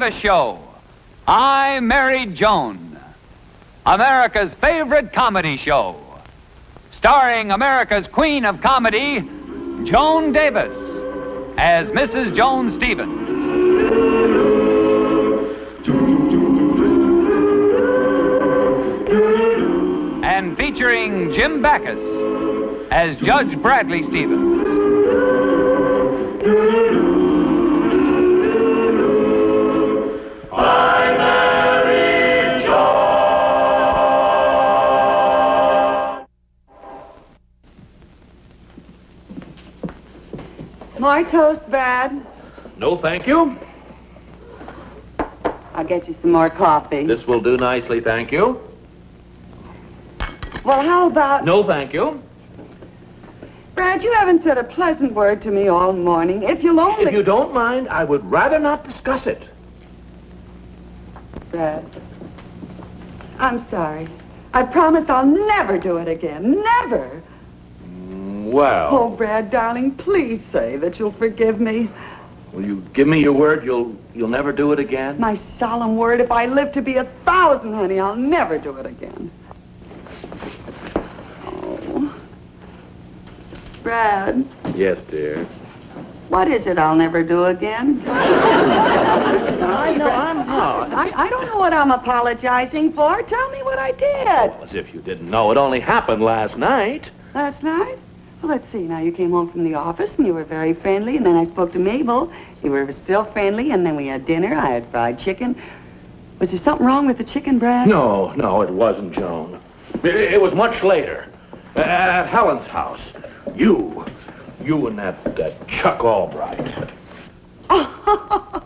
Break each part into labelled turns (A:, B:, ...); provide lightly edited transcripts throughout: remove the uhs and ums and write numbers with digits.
A: Davis Show. I Married Joan, America's favorite comedy show, starring America's queen of comedy, Joan Davis, as Mrs. Joan Stevens. And featuring Jim Backus as Judge Bradley Stevens. I Married Joan.
B: More toast, Brad?
C: No, thank you.
B: I'll get you some more coffee.
C: This will do nicely, thank you.
B: Well, how about...
C: No, thank you.
B: Brad, you haven't said a pleasant word to me all morning. If you'll only...
C: If you don't mind, I would rather not discuss it.
B: Brad, I'm sorry. I promise I'll never do it again. Never.
C: Well...
B: Oh, Brad, darling, please say that you'll forgive me.
C: Will you give me your word you'll never do it again?
B: My solemn word, if I live to be 1,000, honey, I'll never do it again. Oh. Brad.
C: Yes, dear.
B: What is it I'll never do again?
C: I know I'm not.
B: I don't know what I'm apologizing for. Tell me what I did.
C: As if you didn't know. It only happened last night.
B: Last night? Well, let's see. Now, you came home from the office, and you were very friendly, and then I spoke to Mabel. You were still friendly, and then we had dinner. I had fried chicken. Was there something wrong with the chicken, Brad?
C: No, it wasn't, Joan. It was much later. At Helen's house. You and that Chuck Albright.
B: Oh,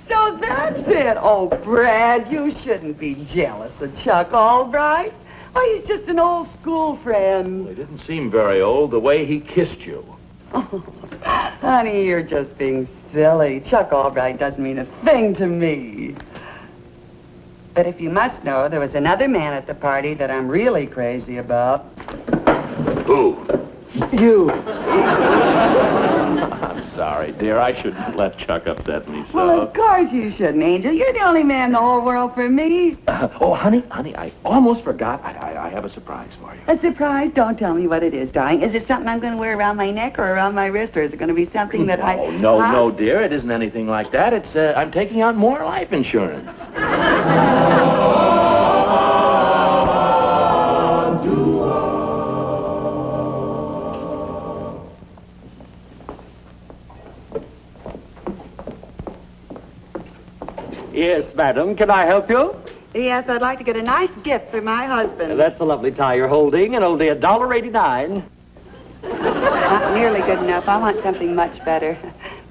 B: so that's it. Oh, Brad, you shouldn't be jealous of Chuck Albright. Oh, he's just an old school friend.
C: He didn't seem very old the way he kissed you.
B: Oh, honey, you're just being silly. Chuck Albright doesn't mean a thing to me. But if you must know, there was another man at the party that I'm really crazy about.
C: Who?
B: You.
C: I'm sorry, dear. I shouldn't let Chuck upset me so.
B: Well, of course you shouldn't, Angel. You're the only man in the whole world for me.
C: Honey, I almost forgot. I have a surprise for you.
B: A surprise? Don't tell me what it is, darling. Is it something I'm going to wear around my neck or around my wrist, or is it going to be something that
C: No, dear. It isn't anything like that. It's, I'm taking out more life insurance.
D: Yes, madam. Can I help you?
B: Yes, I'd like to get a nice gift for my husband.
D: That's a lovely tie you're holding, and only $1.89.
B: Not nearly good enough. I want something much better.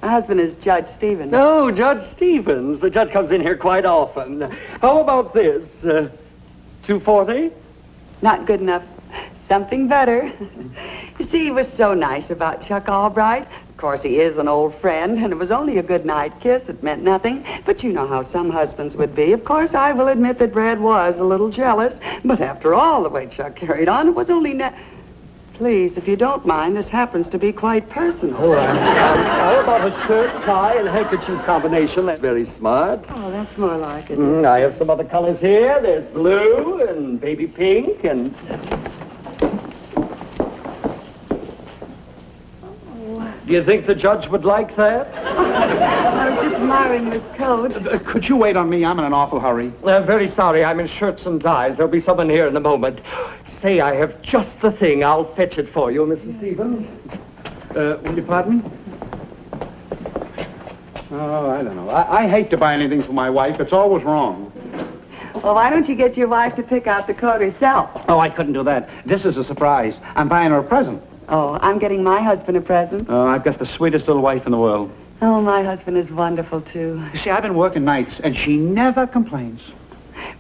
B: My husband is Judge Stevens.
D: Oh, Judge Stevens. The judge comes in here quite often. How about this? $2.40?
B: Not good enough. Something better. You see, he was so nice about Chuck Albright. Of course, he is an old friend, and it was only a good night kiss. It meant nothing. But you know how some husbands would be. Of course, I will admit that Brad was a little jealous. But after all, the way Chuck carried on, it was only Please, if you don't mind, this happens to be quite personal.
D: Oh, I'm sorry. How about a shirt, tie, and handkerchief combination? That's very smart.
B: Oh, that's more like it.
D: I have some other colors here. There's blue and baby pink and... Do you think the judge would like that?
B: I was just admiring this coat.
E: Could you wait on me? I'm in an awful hurry.
D: I'm very sorry. I'm in shirts and ties. There'll be someone here in a moment. Say, I have just the thing. I'll fetch it for you, Mrs. Stevens.
E: Will you pardon me? Oh, I don't know. I hate to buy anything for my wife. It's always wrong.
B: Well, why don't you get your wife to pick out the coat herself?
E: Oh, I couldn't do that. This is a surprise. I'm buying her a present.
B: Oh, I'm getting my husband a present.
E: Oh, I've got the sweetest little wife in the world.
B: Oh, my husband is wonderful, too.
E: You see, I've been working nights, and she never complains.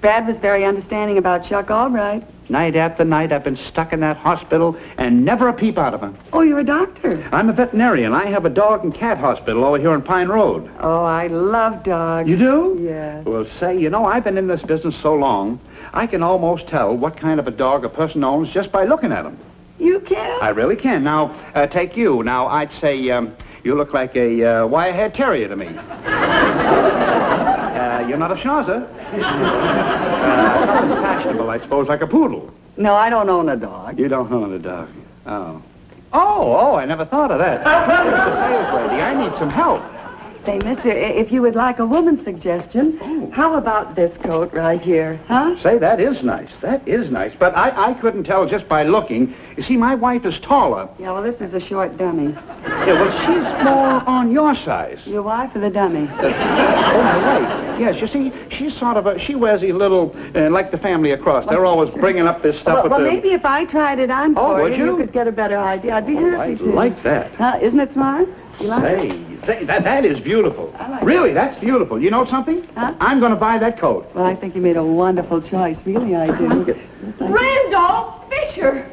B: Brad was very understanding about Chuck Albright.
E: Night after night, I've been stuck in that hospital, and never a peep out of him.
B: Oh, you're a doctor.
E: I'm a veterinarian. I have a dog and cat hospital over here on Pine Road.
B: Oh, I love dogs.
E: You do?
B: Yes.
E: Well, say, I've been in this business so long, I can almost tell what kind of a dog a person owns just by looking at him.
B: You can?
E: I really can. Now, take you. Now, I'd say you look like a wire-haired terrier to me. you're not a Shawza. Something fashionable, I suppose, like a poodle.
B: No, I don't own a dog.
E: You don't own a dog. Oh. Oh, I never thought of that. Here's the sales lady. I need some help.
B: Say, mister, if you would like a woman's suggestion, how about this coat right here, huh?
E: Say, that is nice. That is nice. But I couldn't tell just by looking. You see, my wife is taller.
B: Yeah, well, this is a short dummy.
E: Yeah, well, she's more on your size.
B: Your wife or the dummy?
E: Oh, my wife. Yes, you see, she's sort of she wears these little, like the family across. They're always bringing up this stuff
B: Well, maybe if I tried it on for
E: would
B: you,
E: you?
B: could get a better idea. I'd be happy
E: I
B: to.
E: like that.
B: Huh? Isn't it smart? You like it?
E: Say, that is beautiful.
B: I like
E: Really, that's beautiful. You know something?
B: Huh?
E: I'm going to buy that coat.
B: Well, I think you made a wonderful choice. Really, I do.
F: Randolph Fisher!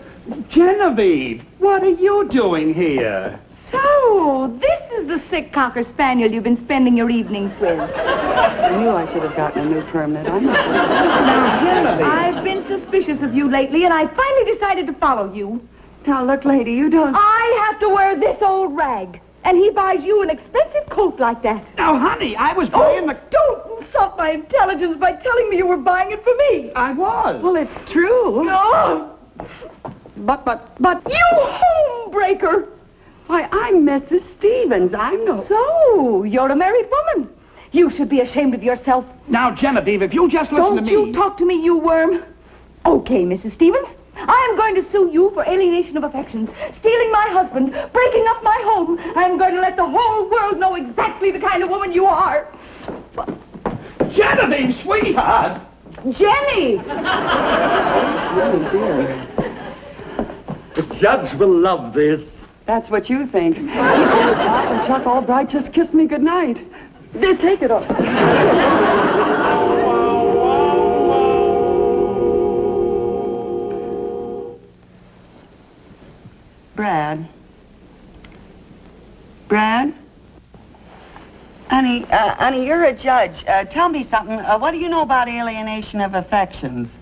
E: Genevieve, what are you doing here?
F: So, this is the sick Cocker Spaniel you've been spending your evenings with.
B: I knew I should have gotten a new permit. I'm not...
E: Now, Genevieve.
F: I've been suspicious of you lately, and I finally decided to follow you.
B: Now, look, lady, you don't...
F: I have to wear this old rag, and he buys you an expensive coat like that.
E: Now, honey, I was buying the...
F: Don't insult my intelligence by telling me you were buying it for me.
E: I was.
B: Well, it's true.
F: No,
B: But...
F: you homebreaker!
B: Why, I'm Mrs. Stevens. I'm no...
F: So, you're a married woman. You should be ashamed of yourself.
E: Now, Genevieve, if you just listen
F: Don't
E: to me...
F: you talk to me, you worm. Okay, Mrs. Stevens. I am going to sue you for alienation of affections, stealing my husband, breaking up my home. I am going to let the whole world know exactly the kind of woman you are.
E: Genevieve, sweetheart!
F: Jenny!
B: Oh, dear.
D: The judge will love this.
B: That's what you think. He pulled his top and Chuck Albright just kissed me goodnight. There, take it off. Brad? Honey, you're a judge. Tell me something. What do you know about alienation of affections?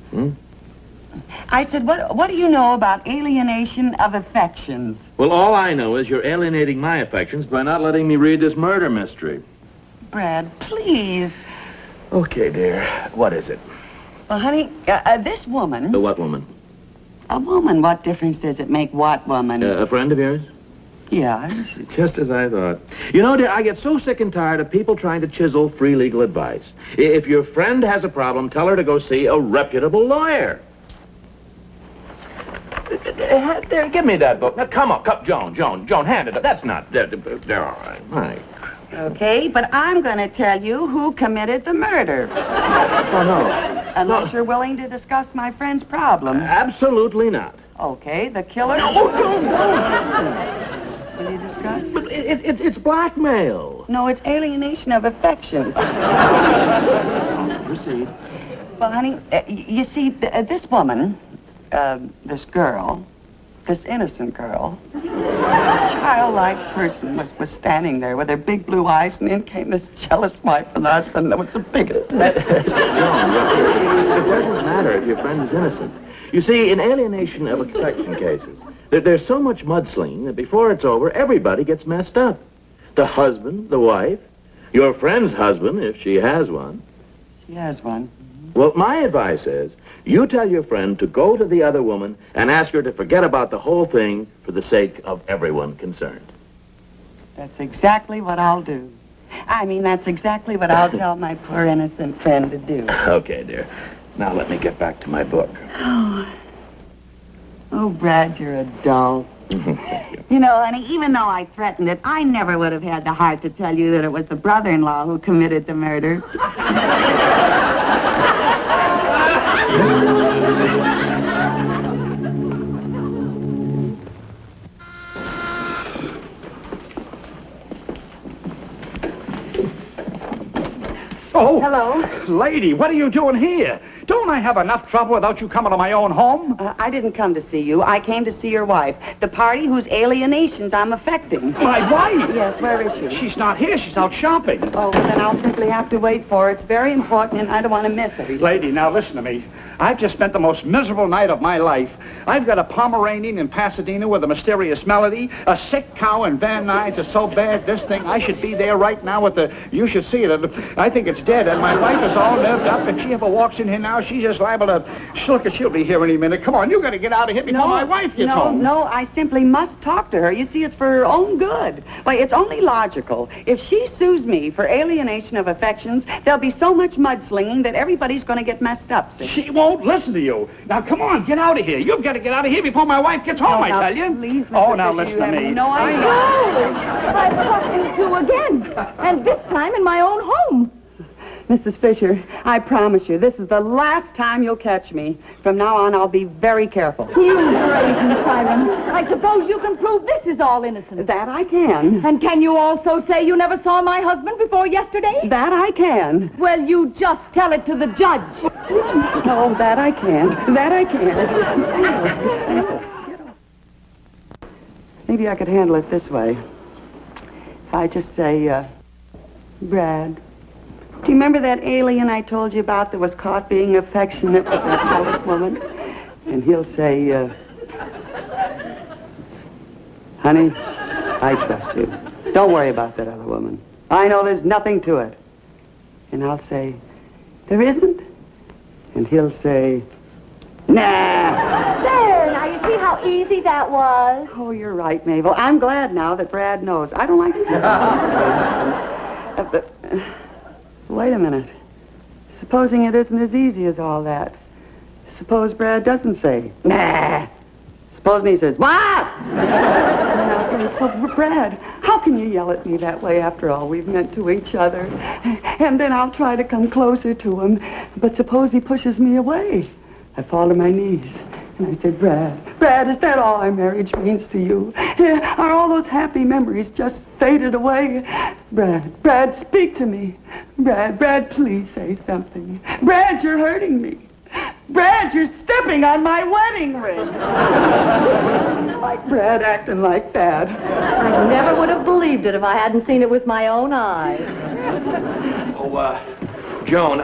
B: I said, what do you know about alienation of affections?
C: Well, all I know is you're alienating my affections by not letting me read this murder mystery.
B: Brad, please.
C: Okay, dear. What is it?
B: Well, honey, this woman...
C: The what woman?
B: A woman, what difference does it make what woman?
C: A friend of yours?
B: Yeah.
C: Just as I thought. You know, dear, I get so sick and tired of people trying to chisel free legal advice. If your friend has a problem, tell her to go see a reputable lawyer. There, give me that book. Now, come on, Joan, hand it up. That's not... They're all right. Right.
B: Okay, but I'm going to tell you who committed the murder.
C: Oh, no.
B: Unless you're willing to discuss my friend's problem.
C: Absolutely not.
B: Okay, the killer...
C: No, don't.
B: Will you discuss?
C: But it's blackmail.
B: No, it's alienation of affections.
C: Proceed.
B: Well, honey, you see, this woman, this girl, this innocent girl, childlike person was standing there with her big blue eyes, and in came this jealous wife and husband that was the biggest mess.
C: It doesn't matter if your friend is innocent. You see, in alienation of affection cases, there's so much mudslinging that before it's over, everybody gets messed up. The husband, the wife, your friend's husband, if she has one.
B: She has one.
C: Well, my advice is, you tell your friend to go to the other woman and ask her to forget about the whole thing for the sake of everyone concerned.
B: That's exactly what I'll do. I mean, that's exactly what I'll tell my poor innocent friend to do.
C: Okay, dear. Now let me get back to my book.
B: Oh, Brad, you're a doll. You know, honey, even though I threatened it, I never would have had the heart to tell you that it was the brother-in-law who committed the murder.
E: Oh,
B: Hello?
E: lady, what are you doing here? Don't don't I have enough trouble without you coming to my own home?
B: I didn't come to see you. I came to see your wife, the party whose alienations I'm affecting.
E: My wife?
B: Yes, where is she?
E: She's not here. She's out shopping.
B: Oh, well, then I'll simply have to wait for her. It's very important, and I don't want to miss it.
E: Lady, now listen to me. I've just spent the most miserable night of my life. I've got a Pomeranian in Pasadena with a mysterious melody. A sick cow in Van Nuys is so bad, this thing, I should be there right now with the... You should see it. I think it's dead, and my wife is all nerved up. If she ever walks in here now, she's just liable to... She'll be here any minute. Come on, you got to get out of here before my wife gets home.
B: No, I simply must talk to her. You see, it's for her own good. Why, it's only logical. If she sues me for alienation of affections, there'll be so much mudslinging that everybody's going to get messed up. See?
E: She won't listen to you. Now, come on, get out of here. You've got to get out of here before my wife gets home, I tell you.
B: Please, Mr.
E: Oh, now
B: Fisher,
E: listen to me.
B: No, I know.
F: Oh, I've caught you two again. And this time in my own home.
B: Mrs. Fisher, I promise you, this is the last time you'll catch me. From now on, I'll be very careful.
F: You brazen siren. I suppose you can prove this is all innocent.
B: That I can.
F: And can you also say you never saw my husband before yesterday?
B: That I can.
F: Well, you just tell it to the judge.
B: No, that I can't. That I can't. Maybe I could handle it this way. If I just say, Brad, do you remember that alien I told you about that was caught being affectionate with that jealous woman? And he'll say, honey, I trust you. Don't worry about that other woman. I know there's nothing to it. And I'll say, there isn't? And he'll say, nah.
G: There, now you see how easy that was?
B: Oh, you're right, Mabel. I'm glad now that Brad knows. I don't like to but wait a minute. Supposing it isn't as easy as all that. Suppose Brad doesn't say, nah. Supposing he says, what? And I'll say, well, Brad, how can you yell at me that way after all we've meant to each other? And then I'll try to come closer to him. But suppose he pushes me away. I fall to my knees. And I said, Brad, is that all our marriage means to you? Are all those happy memories just faded away? Brad, speak to me. Brad, please say something. Brad, you're hurting me. Brad, you're stepping on my wedding ring. Like Brad acting like that.
G: I never would have believed it if I hadn't seen it with my own eyes.
C: Oh, Joan,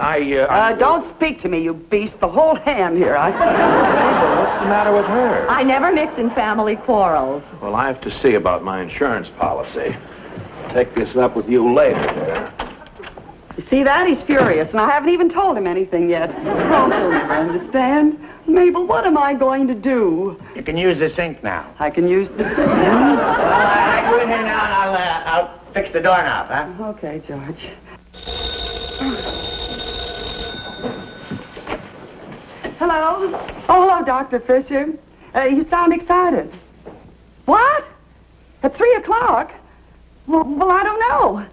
B: Don't speak to me, you beast. The whole hand here.
C: What's the matter with her?
G: I never mix in family quarrels.
C: Well, I have to see about my insurance policy. I'll take this up with you later.
B: You see that? He's furious, and I haven't even told him anything yet. Oh, he'll never understand. Mabel, what am I going to do?
H: You can use the sink now.
B: I can use the sink.
H: I go in here now and I'll fix the doorknob, huh?
B: Okay, George. Hello? Oh, hello, Dr. Fisher. You sound excited. What? At 3 o'clock? Well, I don't know.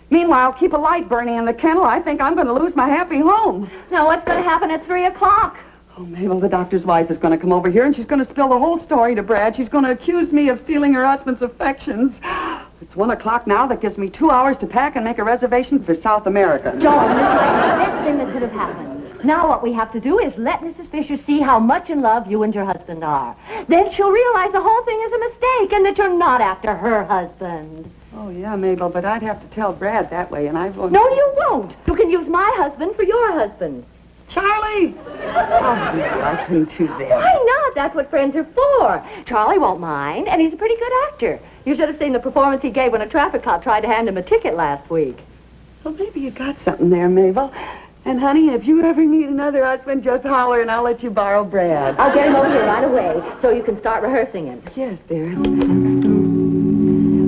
B: Meanwhile, keep a light burning in the kennel. I think I'm going to lose my happy home.
G: Now, what's going to happen at 3 o'clock?
B: Oh, Mabel, the doctor's wife is going to come over here, and she's going to spill the whole story to Brad. She's going to accuse me of stealing her husband's affections. It's 1 o'clock now. That gives me 2 hours to pack and make a reservation for South America.
G: Joan, this is the best thing that could have happened. Now what we have to do is let Mrs. Fisher see how much in love you and your husband are. Then she'll realize the whole thing is a mistake and that you're not after her husband.
B: Oh, yeah, Mabel, but I'd have to tell Brad that way, and I won't...
G: No, you won't. You can use my husband for your husband.
B: Charlie! Oh, no, I couldn't do that.
G: Why not? That's what friends are for. Charlie won't mind, and he's a pretty good actor. You should have seen the performance he gave when a traffic cop tried to hand him a ticket last week.
B: Well, maybe you got something there, Mabel. And, honey, if you ever need another husband, just holler, and I'll let you borrow Brad.
G: I'll get him over here right away so you can start rehearsing him.
B: Yes, dear.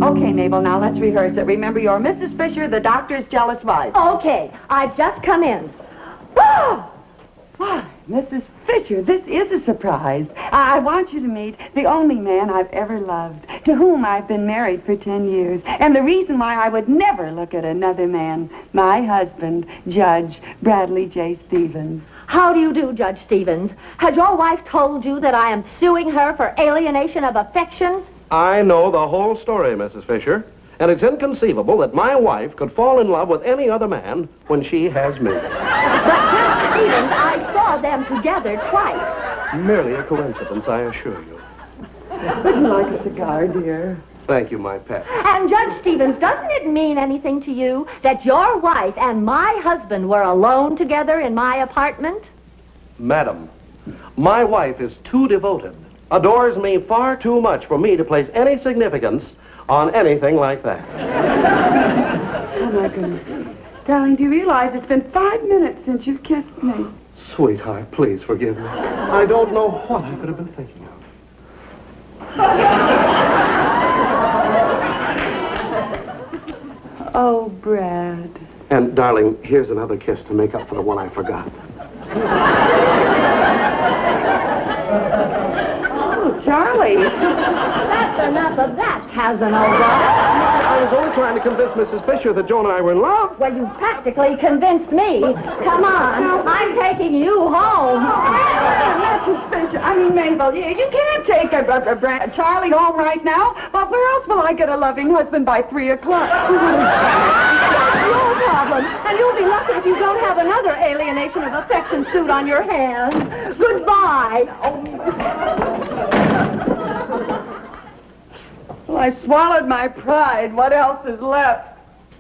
B: Okay, Mabel, now let's rehearse it. Remember, you're Mrs. Fisher, the doctor's jealous wife.
G: Okay, I've just come in. Whoa!
B: Why, Mrs. Fisher, this is a surprise. I want you to meet the only man I've ever loved, to whom I've been married for 10 years, and the reason why I would never look at another man, my husband, Judge Bradley J. Stevens.
G: How do you do, Judge Stevens? Has your wife told you that I am suing her for alienation of affections?
I: I know the whole story, Mrs. Fisher, and it's inconceivable that my wife could fall in love with any other man when she has me.
G: But, Judge Stevens, I saw saw them together twice.
I: Merely a coincidence, I assure you.
B: Would you like a cigar, dear?
I: Thank you, my pet.
G: And Judge Stevens, doesn't it mean anything to you that your wife and my husband were alone together in my apartment?
I: Madam, my wife is too devoted, adores me far too much for me to place any significance on anything like that.
B: Oh, my goodness. Darling, do you realize it's been 5 minutes since you've kissed me?
I: Sweetheart, please forgive me. I don't know what I could have been thinking of.
B: Oh, Brad.
I: And, darling, here's another kiss to make up for the one I forgot.
B: Oh, Charlie.
G: That's enough of that, Casanova.
I: I was only trying to convince Mrs. Fisher that Joan and I were in love.
G: Well, you practically convinced me. Come on, I'm taking you home.
B: That's suspicious. I mean, Mabel, you can't take Charlie home right now. But where else will I get a loving husband by 3 o'clock?
G: That's your problem. And you'll be lucky if you don't have another alienation of affection suit on your hands. Goodbye.
B: Well, I swallowed my pride. What else is left?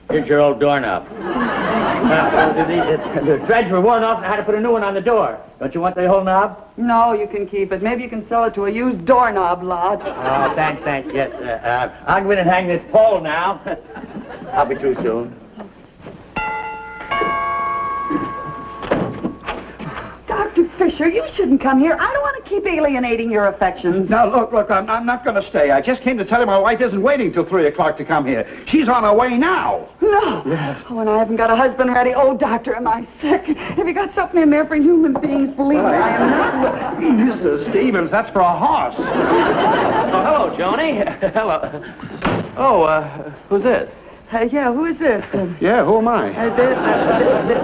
H: Here's your old doorknob. The threads were worn off and I had to put a new one on the door. Don't you want the whole knob?
B: No, you can keep it. Maybe you can sell it to a used doorknob lot.
H: Oh, thanks. Yes, I'll go in and hang this pole now. I'll be through soon.
B: Dr. Fisher, you shouldn't come here. I don't want to keep alienating your affections.
E: Now, look, I'm not going to stay. I just came to tell you my wife isn't waiting till 3 o'clock to come here. She's on her way now.
B: No. Yes. Oh, and I haven't got a husband ready. Oh, doctor, am I sick? Have you got something in there for human beings? Believe me, I am not.
E: Mrs. Stevens, that's for a horse.
C: Oh, hello, Joni. Hello. Oh, who's this?
B: Yeah, who is this?
E: Yeah, who am I?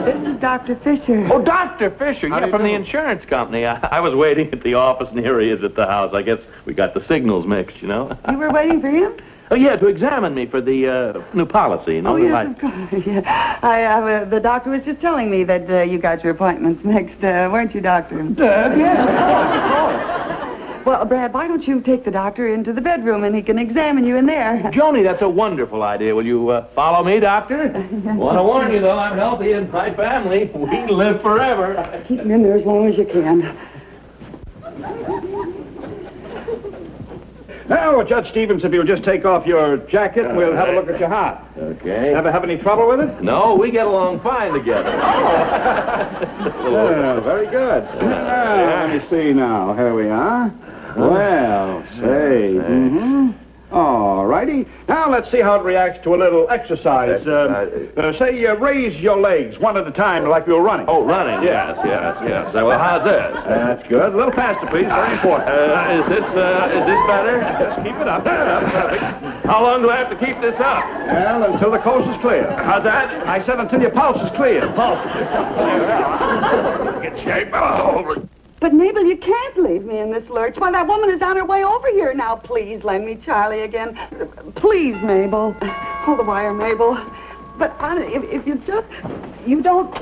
B: This is Dr. Fisher.
C: Oh, Dr. Fisher.
E: How do
C: Yeah,
E: you
C: from
E: do?
C: the insurance company. I was waiting at the office, and here he is at the house. I guess we got the signals mixed, you know.
B: You were waiting for him?
C: Oh, yeah, to examine me for the new policy, you know.
B: Oh, yes, of course. Yeah. The doctor was just telling me that you got your appointments mixed, weren't you, Doctor?
E: Yes, of course.
B: Well, Brad, why don't you take the doctor into the bedroom and he can examine you in there?
C: Joni, that's a wonderful idea. Will you follow me, Doctor? Want to warn you, though, I'm healthy and my family, we live forever.
B: Keep him in there as long as you can.
E: Now, Judge Stevens, if you'll just take off your jacket and we'll have a look at your heart.
C: Okay.
E: Ever have any trouble with it?
C: No, we get along fine together.
E: Yeah, very good. Let me see now. Here we are. Well, say. Mm-hmm. All righty. Now let's see how it reacts to a little exercise. Say, raise your legs one at a time like we were running.
C: Oh, running? Yes. Well, how's this?
E: That's good. A little faster, please. Very important.
C: Is this better?
E: Just keep it up.
C: How long do I have to keep this up?
E: Well, until the coast is clear.
C: How's that?
E: I said until your pulse is clear.
C: Pulse. Get shape. Oh,
B: But, Mabel, you can't leave me in this lurch. Why, that woman is on her way over here. Now, please, lend me Charlie again. Please, Mabel. Hold the wire, Mabel. But, if you just... You don't...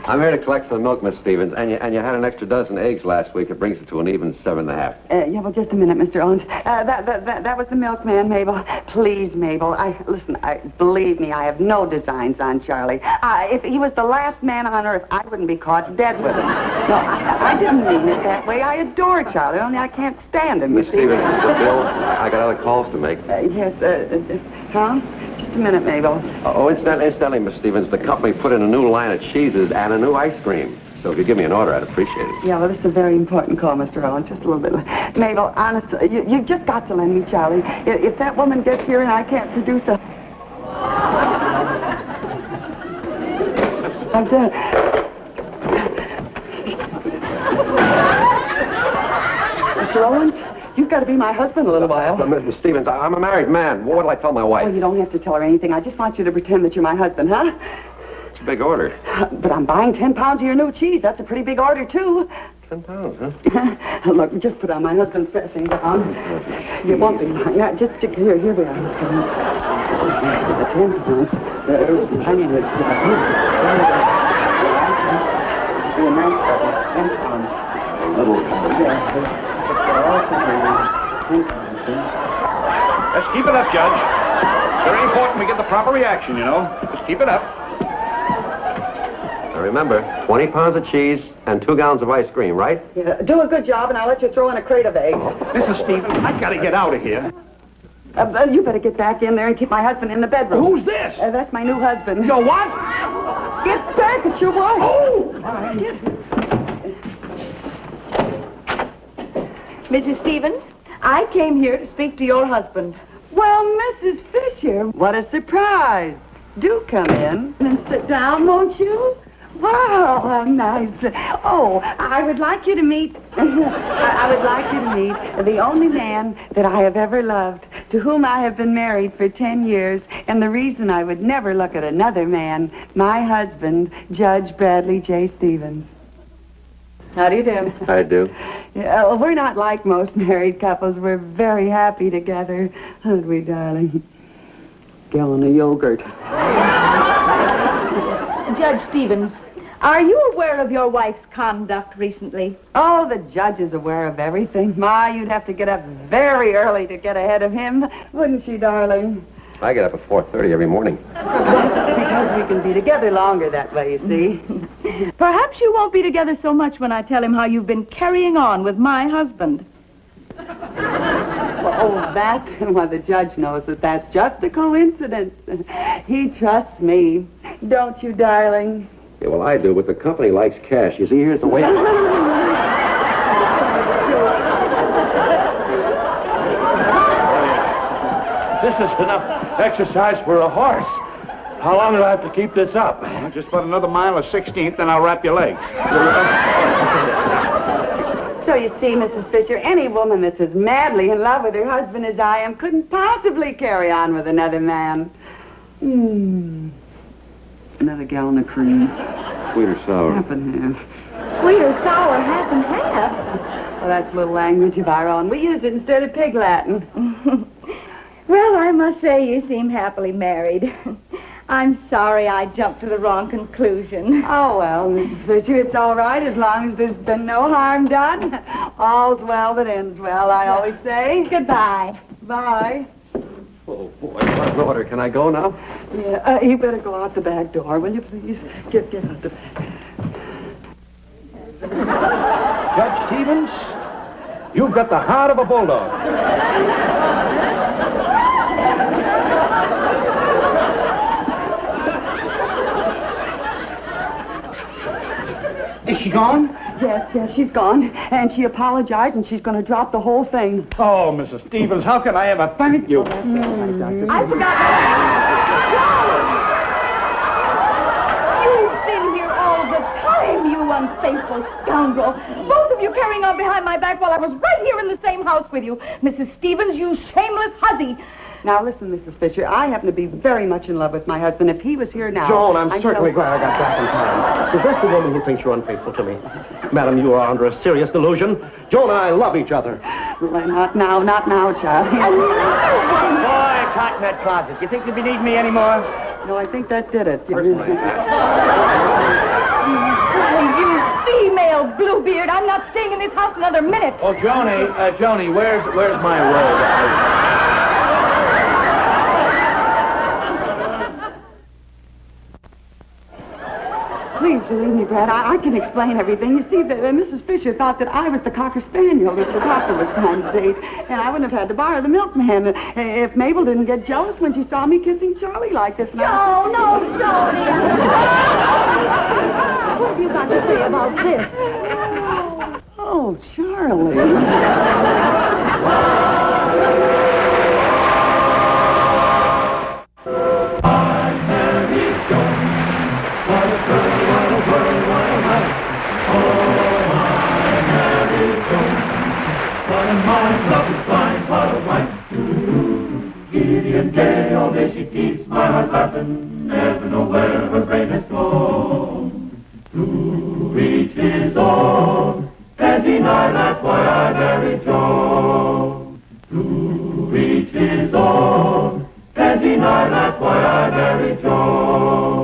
J: I'm here to collect for the milk, Miss Stevens, and you had an extra dozen eggs last week. It brings it to an even 7.5.
B: Yeah, well, just a minute, Mr. Owens. That was the milkman, Mabel. Please, Mabel. Listen, believe me, I have no designs on Charlie. If he was the last man on earth, I wouldn't be caught dead with him. No, I didn't mean it that way. I adore Charlie, only I can't stand him,
J: Miss Stevens, the bill. I got other calls to make.
B: Yes, huh? Just a minute, Mabel.
J: Incidentally, Miss Stevens, the company put in a new line of cheeses and a new ice cream. So if you give me an order, I'd appreciate it.
B: Yeah, well, this is a very important call, Mr. Owens. Just a little bit. Mabel, honestly, you've just got to lend me Charlie. If that woman gets here and I can't produce a... I'm done. Mr. Owens, you've got to be my husband a little while.
J: Miss Stevens, I'm a married man. What'll I tell my wife?
B: Oh, you don't have to tell her anything. I just want you to pretend that you're my husband, huh?
J: It's a big order.
B: But I'm buying 10 pounds of your new cheese. That's a pretty big order, too.
J: 10 pounds, huh?
B: Look, just put on my husband's dressing gown. You won't be lying. Now, just here we are. The 10 pounds. I need it. be a nice button. 10 pounds.
C: A little pound.
B: Yes, just get all situated. 10 pounds, see?
E: Just keep it up, Judge. Very important we get the proper reaction, you know. Just keep it up.
J: Now remember, 20 pounds of cheese and 2 gallons of ice cream, right?
B: Yeah, do a good job, and I'll let you throw in a crate of eggs.
E: Mrs. Stevens, I've got to get out of here.
B: You better get back in there and keep my husband in the bedroom.
E: Who's this?
B: That's my new husband.
E: Your what?
B: Get back at your wife.
E: Oh!
F: Mrs. Stevens, I came here to speak to your husband.
B: Well, Mrs. Fisher, what a surprise. Do come in and sit down, won't you? Wow, how nice. Oh, I would like you to meet... I would like you to meet the only man that I have ever loved, to whom I have been married for 10 years, and the reason I would never look at another man, my husband, Judge Bradley J. Stevens. How do you do?
J: I do.
B: Yeah, well, we're not like most married couples. We're very happy together. Aren't we, darling? Gallon of yogurt.
F: Judge Stevens, are you aware of your wife's conduct recently?
B: Oh, the judge is aware of everything. Ma, you'd have to get up very early to get ahead of him. Wouldn't she, darling?
J: I get up at 4:30 every morning.
B: That's because we can be together longer that way, you see.
F: Perhaps you won't be together so much when I tell him how you've been carrying on with my husband.
B: Oh, that? Well, the judge knows that that's just a coincidence. He trusts me. Don't you, darling?
J: Yeah, well, I do, but the company likes cash. You see, here's the way...
C: This is enough exercise for a horse. How long do I have to keep this up?
E: Well, just about another mile of 16th, then I'll wrap your legs.
B: So you see, Mrs. Fisher, any woman that's as madly in love with her husband as I am couldn't possibly carry on with another man. Another gallon of cream.
J: Sweet or sour?
B: Half and half.
F: Sweet or sour, half and half.
B: Well, that's a little language of our own. We use it instead of pig Latin.
F: Well, I must say you seem happily married. I'm sorry I jumped to the wrong conclusion.
B: Oh, well, Mrs. Fisher, it's all right as long as there's been no harm done. All's well that ends well, I always say.
F: Goodbye.
B: Bye.
J: Oh, boy, what an order. Can I go now?
B: Yeah, you better go out the back door, will you, please? Get out the back.
E: Judge Stevens, you've got the heart of a bulldog. Is she gone?
B: Yes, she's gone. And she apologized, and she's going to drop the whole thing.
E: Oh, Mrs. Stevens, how can I ever thank you?
F: I forgot. You've been here all the time, you unfaithful scoundrel. Both of you carrying on behind my back while I was right here in the same house with you. Mrs. Stevens, you shameless hussy.
B: Now, listen, Mrs. Fisher, I happen to be very much in love with my husband. If he was here now...
I: Joan, I'm certainly glad I got back in time. Is this the woman who thinks you're unfaithful to me? Madam, you are under a serious delusion. Joan and I love each other.
B: Well, not now, Charlie.
H: Boy, it's hot in that closet. You think you'll be needing me anymore?
B: No, I think that did it.
F: You female bluebeard, I'm not staying in this house another minute.
C: Oh, Joni, where's my robe?
B: Please believe me, Brad. I can explain everything. You see, Mrs. Fisher thought that I was the Cocker Spaniel that the doctor was trying to date, and I wouldn't have had to borrow the milkman if Mabel didn't get jealous when she saw me kissing Charlie like this.
G: No, Jody. What have you got to say about this?
B: Oh, Charlie.
K: Giddy and gay, all day she keeps my heart laughing, never know where her brain has gone. To each his own, can't deny that's why I married Joan. To each his own, can't deny that's why I married Joan.